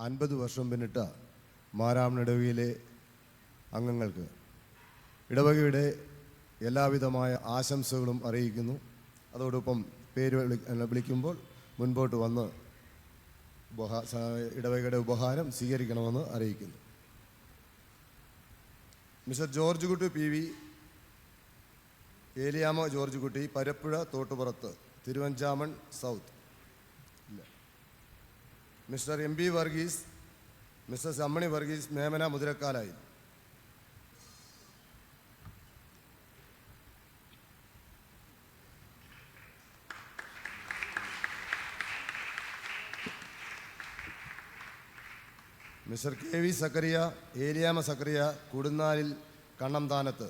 50 വർഷം പിന്നിട്ട മാരാമൺ ഇടവകയിലെ അംഗങ്ങൾക്ക് ഇടവകയുടെ എല്ലാവിധമായ ആശംസകളും അറിയിക്കുന്നു. അതോടൊപ്പം പേര് വിളിക്കുമ്പോൾ മുൻപോട്ട് വന്ന് ഇടവകയുടെ ഉപഹാരം സ്വീകരിക്കണമെന്ന് അറിയിക്കുന്നു. Mister George Kutty PV, Eliyamma George Kutty, Parappuzha Thottupurath, Thiruvanchamon south. Mister MB Varghese, mister Ammini Varghese, Memana Muthirakkalayil. Mister KV Zachariah, Eliyamma Zachariah, Kudunnalil Kannamthanath.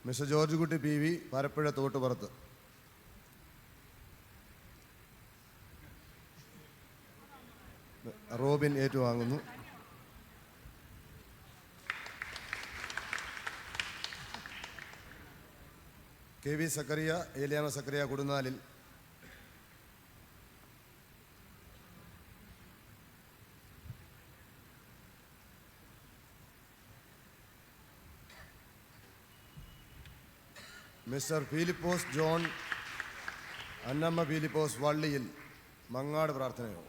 Mister George Kutty PV, Parappuzha Thottupurath. Robin ഏറ്റുവാങ്ങുന്നു. KV Zachariah, Eliyamma Zachariah, Kudunnalil. Mister Philipose John, Annamma Philipose, Valliyil, Mangad പ്രാർത്ഥനയോ?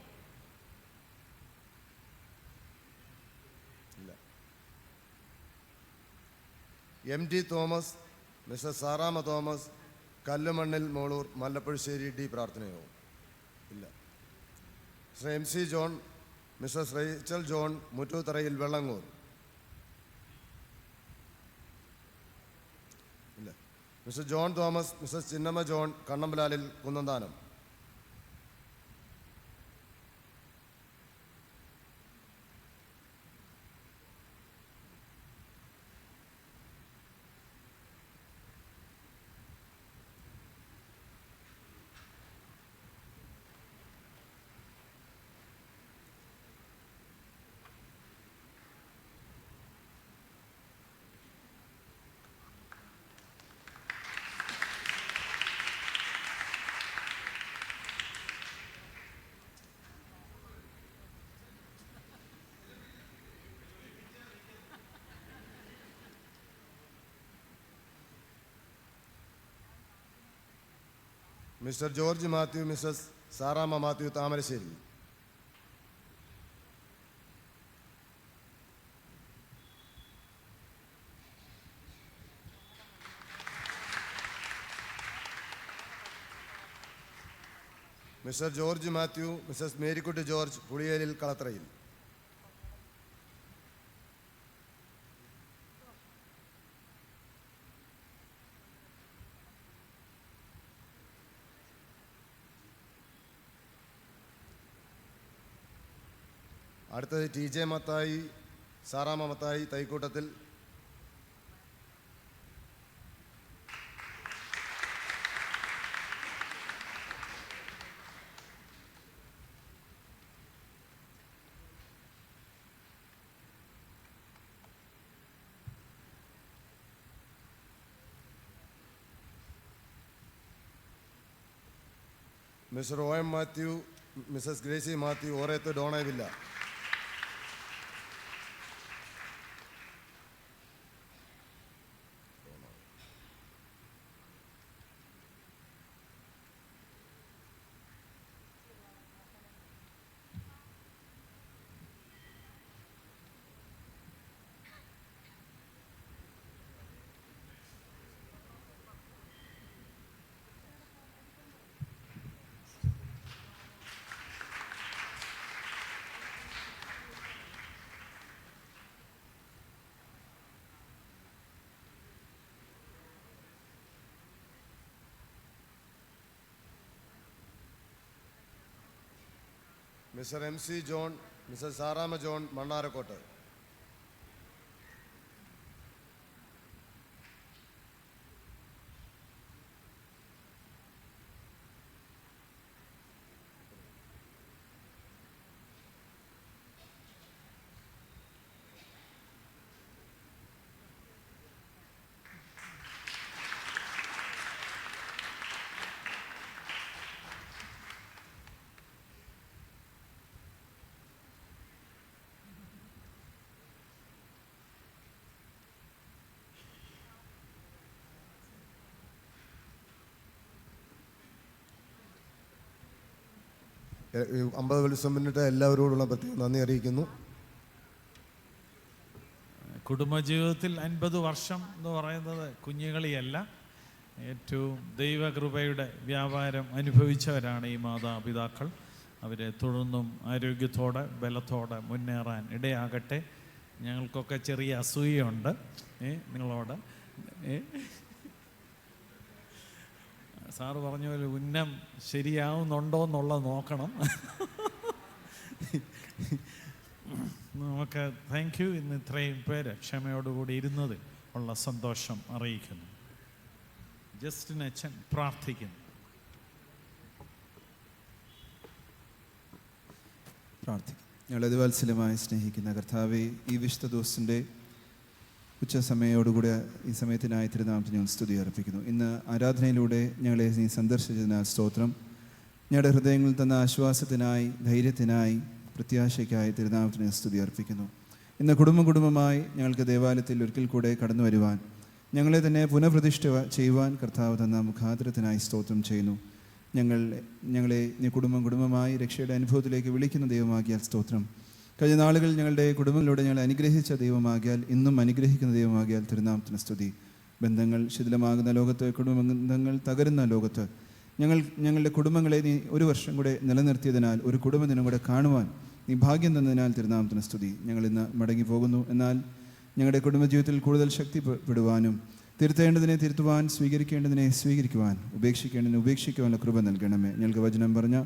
ഇല്ല. MD Thomas, mister Saramma Thomas, Kallumannil Molur, Mallappuzhassery D പ്രാർത്ഥനയോ? ഇല്ല. Mister MC John, mister Rachel John, മുറ്റൂത്തറയിൽ, വെള്ളങ്ങൂർ. ഇല്ല. Mister John Thomas, mister Chinnamma John, Kannambalalil, Kunnanthanam. Mister George Mathew, Mrs Saramma Mathew, Thamarassery. Mister George Mathew, Mrs Marykutty George, Puliyelil, Kalathrayil. അടുത്തത് TJ Mathai, Saramma Mathai, Thaikoottathil. Mister OM Mathew, Mrs Gracy Mathew, Orayath, ഡോണേവില്ല. Mister MC John, mister Saramma John, Mannarakkottu. 50 വെളിച്ചം പിന്നിട്ട് എല്ലാവരോടുള്ള പ്രത്യേകം നന്ദി അറിയിക്കുന്നു. കുടുംബജീവിതത്തിൽ 50 വർഷം എന്ന് പറയുന്നത് കുഞ്ഞുകളിയല്ല. ഏറ്റവും ദൈവകൃപയുടെ വ്യാപാരം അനുഭവിച്ചവരാണ് ഈ മാതാപിതാക്കൾ. അവരെ തുടർന്നും ആരോഗ്യത്തോടെ ബലത്തോടെ മുന്നേറാൻ ഇടയാകട്ടെ. ഞങ്ങൾക്കൊക്കെ ചെറിയ അസൂയുണ്ട് നിങ്ങളോട്. സാറ് പറഞ്ഞ പോലെ ഉന്നം ശരിയാവുന്നുണ്ടോ എന്നുള്ളത് നോക്കണം. നമുക്ക് താങ്ക് യു. ഇന്ന് ഇത്രയും പേര് ക്ഷമയോടുകൂടി ഇരുന്നത് ഉള്ള സന്തോഷം അറിയിക്കുന്നു. ജസ്റ്റിൻ അച്ഛൻ പ്രാർത്ഥിക്കുന്നു. പ്രാർത്ഥിക്കും. ഞങ്ങളെ അതിവാത്സല്യമായി സ്നേഹിക്കുന്ന കർത്താവെ, ഈ വിശുദ്ധ ദിവസത്തിൻ്റെ ഉച്ചസമയോടുകൂടി ഈ സമയത്തിനായി തിരുനാമത്തിന് ഞങ്ങൾ സ്തുതി അർപ്പിക്കുന്നു. ഇന്ന് ആരാധനയിലൂടെ ഞങ്ങളെ നീ സന്ദർശിച്ചതിനാൽ സ്തോത്രം. ഞങ്ങളുടെ ഹൃദയങ്ങളിൽ തന്ന ആശ്വാസത്തിനായി, ധൈര്യത്തിനായി, പ്രത്യാശയ്ക്കായി തിരുനാമത്തിന് സ്തുതി അർപ്പിക്കുന്നു. ഇന്ന് കുടുംബമായി ഞങ്ങൾക്ക് ദേവാലയത്തിൽ ഒരിക്കൽ കൂടെ കടന്നു വരുവാൻ, ഞങ്ങളെ തന്നെ പുനഃപ്രതിഷ്ഠ ചെയ്യുവാൻ കർത്താവ് തന്ന മുഖാന്തരത്തിനായി സ്തോത്രം ചെയ്യുന്നു. ഞങ്ങളെ നീ കുടുംബമായി രക്ഷയുടെ അനുഭവത്തിലേക്ക് വിളിക്കുന്ന ദൈവമാകിയാൽ സ്തോത്രം. കഴിഞ്ഞ നാളുകൾ ഞങ്ങളുടെ കുടുംബങ്ങളിലൂടെ ഞങ്ങളെ അനുഗ്രഹിച്ച ദൈവമാകിയാൽ, ഇന്നും അനുഗ്രഹിക്കുന്ന ദൈവമാകിയാൽ തിരുനാമത്തിന് സ്തുതി. ബന്ധങ്ങൾ ശിഥിലമാകുന്ന ലോകത്ത്, കുടുംബബന്ധങ്ങൾ തകരുന്ന ലോകത്ത് ഞങ്ങളുടെ കുടുംബങ്ങളെ നീ ഒരു വർഷം കൂടെ നിലനിർത്തിയതിനാൽ, ഒരു കുടുംബദിനം കൂടെ കാണുവാൻ നീ ഭാഗ്യം തന്നതിനാൽ തിരുനാമത്തിന് സ്തുതി. ഞങ്ങളിന്ന് മടങ്ങി പോകുന്നു. എന്നാൽ ഞങ്ങളുടെ കുടുംബജീവിതത്തിൽ കൂടുതൽ ശക്തിപ്പെടുവാനും, തിരുത്തേണ്ടതിനെ തിരുത്തുവാൻ, സ്വീകരിക്കേണ്ടതിനെ സ്വീകരിക്കുവാൻ, ഉപേക്ഷിക്കേണ്ടതിനെ ഉപേക്ഷിക്കുവാനുള്ള കൃപ നൽകണമേ. ഞങ്ങൾക്ക് വചനം പറഞ്ഞ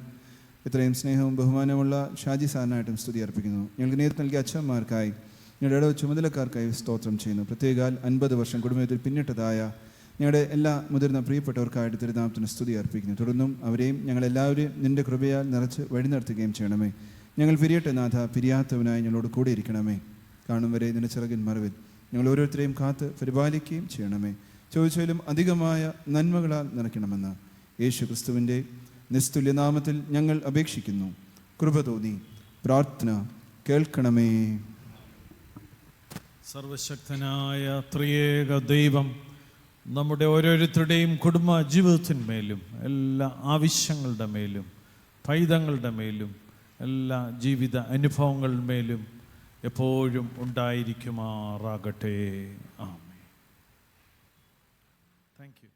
ഇത്രയും സ്നേഹവും ബഹുമാനമുള്ള ഷാജി സാറിനായിട്ടും സ്തുതി അർപ്പിക്കുന്നു. ഞങ്ങൾക്ക് നേതൃത്വം നൽകിയ അച്ഛന്മാർക്കായി, ഞങ്ങളുടെ ഇടവ ചുമതലക്കാർക്കായി സ്തോത്രം ചെയ്യുന്നു. പ്രത്യേകാൽ 50 വർഷം കുടുംബത്തിൽ പിന്നിട്ടതായ ഞങ്ങളുടെ എല്ലാ മുതിർന്ന പ്രിയപ്പെട്ടവർക്കായിട്ട് തിരുനാമത്തിന് സ്തുതി അർപ്പിക്കുന്നു. തുടർന്നും അവരെയും ഞങ്ങളെല്ലാവരെയും നിൻ്റെ കൃപയാൽ നിറച്ച് വഴി നടത്തുകയും ചെയ്യണമേ. ഞങ്ങൾ പിരിയട്ടെ നാഥ, പിരിയാത്തവനായി ഞങ്ങളോട് കൂടെ ഇരിക്കണമേ. കാണും വരെ നിന്റെ ചിറകിൻ മറവിൽ ഞങ്ങൾ ഓരോരുത്തരെയും കാത്ത് പരിപാലിക്കുകയും ചെയ്യണമേ. ചോദിച്ചാലും അധികമായ നന്മകളാൽ നിറയ്ക്കണമെന്ന് യേശു ക്രിസ്തുവിൻ്റെ നിസ്തുല്യനാമത്തിൽ ഞങ്ങൾ അപേക്ഷിക്കുന്നു. കൃപ തോന്നി പ്രാർത്ഥന കേൾക്കണമേ. സർവശക്തനായ ത്രിയേക ദൈവം നമ്മുടെ ഓരോരുത്തരുടെയും കുടുംബ ജീവിതത്തിന്മേലും, എല്ലാ ആവശ്യങ്ങളുടെ മേലും, പൈതങ്ങളുടെ മേലും, എല്ലാ ജീവിത അനുഭവങ്ങളിന്മേലും എപ്പോഴും ഉണ്ടായിരിക്കുമാറാകട്ടെ. ആമേൻ. Thank you.